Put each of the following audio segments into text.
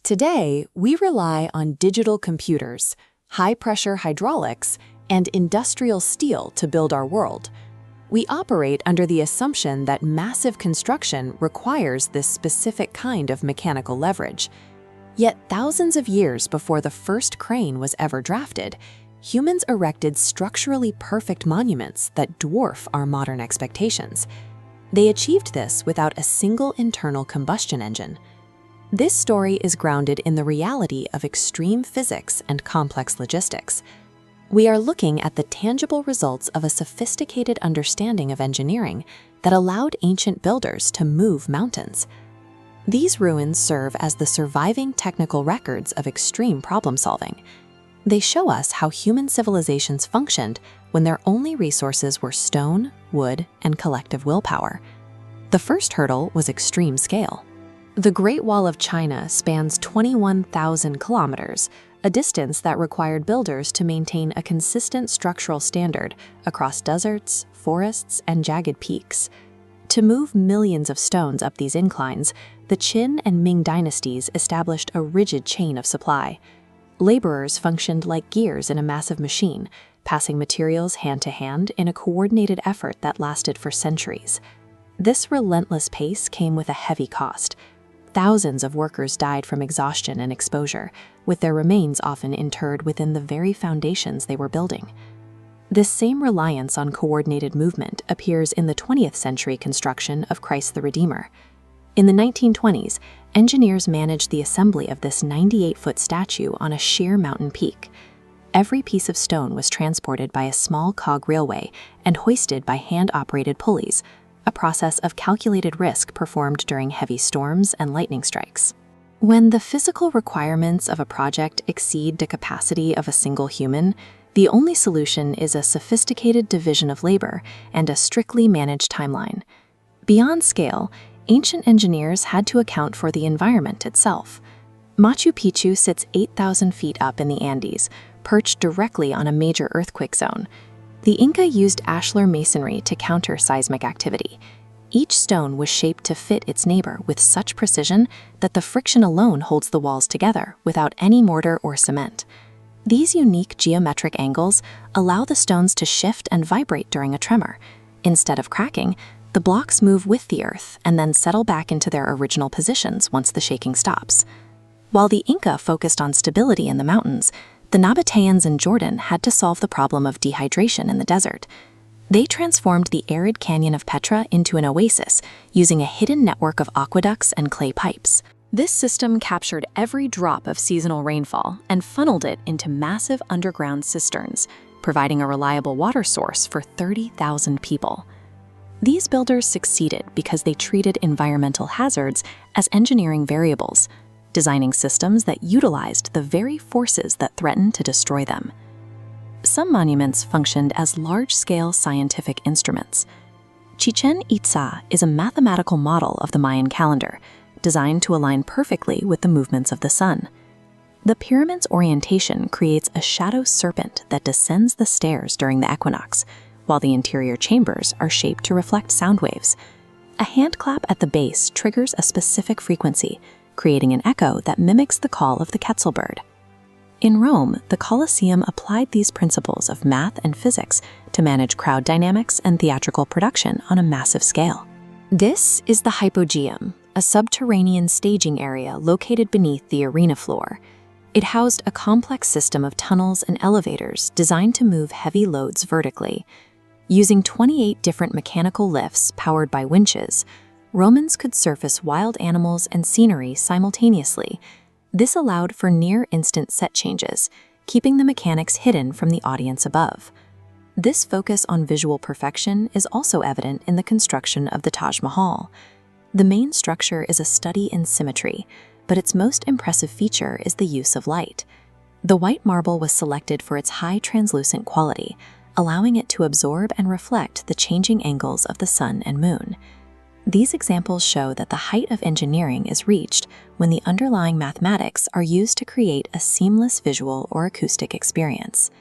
Today, we rely on digital computers, high-pressure hydraulics, and industrial steel to build our world. We operate under the assumption that massive construction requires this specific kind of mechanical leverage. Yet thousands of years before the first crane was ever drafted, humans erected structurally perfect monuments that dwarf our modern expectations. They achieved this without a single internal combustion engine. This story is grounded in the reality of extreme physics and complex logistics. We are looking at the tangible results of a sophisticated understanding of engineering that allowed ancient builders to move mountains. These ruins serve as the surviving technical records of extreme problem-solving. They show us how human civilizations functioned when their only resources were stone, wood, and collective willpower. The first hurdle was extreme scale. The Great Wall of China spans 21,000 kilometers, a distance that required builders to maintain a consistent structural standard across deserts, forests, and jagged peaks. To move millions of stones up these inclines, the Qin and Ming dynasties established a rigid chain of supply. Laborers functioned like gears in a massive machine, passing materials hand to hand in a coordinated effort that lasted for centuries. This relentless pace came with a heavy cost. Thousands of workers died from exhaustion and exposure, with their remains often interred within the very foundations they were building. This same reliance on coordinated movement appears in the 20th century construction of Christ the Redeemer. In the 1920s, engineers managed the assembly of this 98-foot statue on a sheer mountain peak. Every piece of stone was transported by a small cog railway and hoisted by hand-operated pulleys, a process of calculated risk performed during heavy storms and lightning strikes. When the physical requirements of a project exceed the capacity of a single human, the only solution is a sophisticated division of labor and a strictly managed timeline. Beyond scale, ancient engineers had to account for the environment itself. Machu Picchu sits 8,000 feet up in the Andes, perched directly on a major earthquake zone. The Inca used ashlar masonry to counter seismic activity. Each stone was shaped to fit its neighbor with such precision that the friction alone holds the walls together without any mortar or cement. These unique geometric angles allow the stones to shift and vibrate during a tremor. Instead of cracking, the blocks move with the earth and then settle back into their original positions once the shaking stops. While the Inca focused on stability in the mountains, the Nabateans in Jordan had to solve the problem of dehydration in the desert. They transformed the arid canyon of Petra into an oasis using a hidden network of aqueducts and clay pipes. This system captured every drop of seasonal rainfall and funneled it into massive underground cisterns, providing a reliable water source for 30,000 people. These builders succeeded because they treated environmental hazards as engineering variables, designing systems that utilized the very forces that threatened to destroy them. Some monuments functioned as large-scale scientific instruments. Chichén Itzá is a mathematical model of the Mayan calendar, designed to align perfectly with the movements of the sun. The pyramid's orientation creates a shadow serpent that descends the stairs during the equinox, while the interior chambers are shaped to reflect sound waves. A hand clap at the base triggers a specific frequency, creating an echo that mimics the call of the Quetzal bird. In Rome, the Colosseum applied these principles of math and physics to manage crowd dynamics and theatrical production on a massive scale. This is the Hypogeum, a subterranean staging area located beneath the arena floor. It housed a complex system of tunnels and elevators designed to move heavy loads vertically. Using 28 different mechanical lifts powered by winches, Romans could surface wild animals and scenery simultaneously. This allowed for near-instant set changes, keeping the mechanics hidden from the audience above. This focus on visual perfection is also evident in the construction of the Taj Mahal. The main structure is a study in symmetry, but its most impressive feature is the use of light. The white marble was selected for its high translucent quality, allowing it to absorb and reflect the changing angles of the sun and moon. These examples show that the height of engineering is reached when the underlying mathematics are used to create a seamless visual or acoustic experience.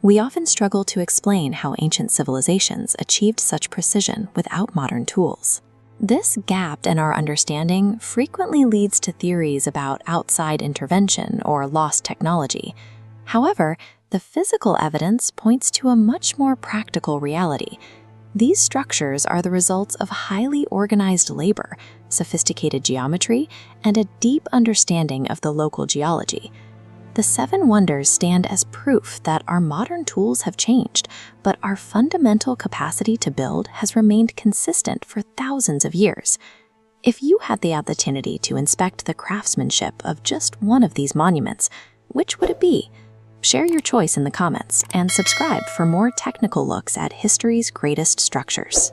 We often struggle to explain how ancient civilizations achieved such precision without modern tools. This gap in our understanding frequently leads to theories about outside intervention or lost technology. However, the physical evidence points to a much more practical reality. These structures are the results of highly organized labor, sophisticated geometry, and a deep understanding of the local geology. The Seven Wonders stand as proof that our modern tools have changed, but our fundamental capacity to build has remained consistent for thousands of years. If you had the opportunity to inspect the craftsmanship of just one of these monuments, which would it be? Share your choice in the comments and subscribe for more technical looks at history's greatest structures.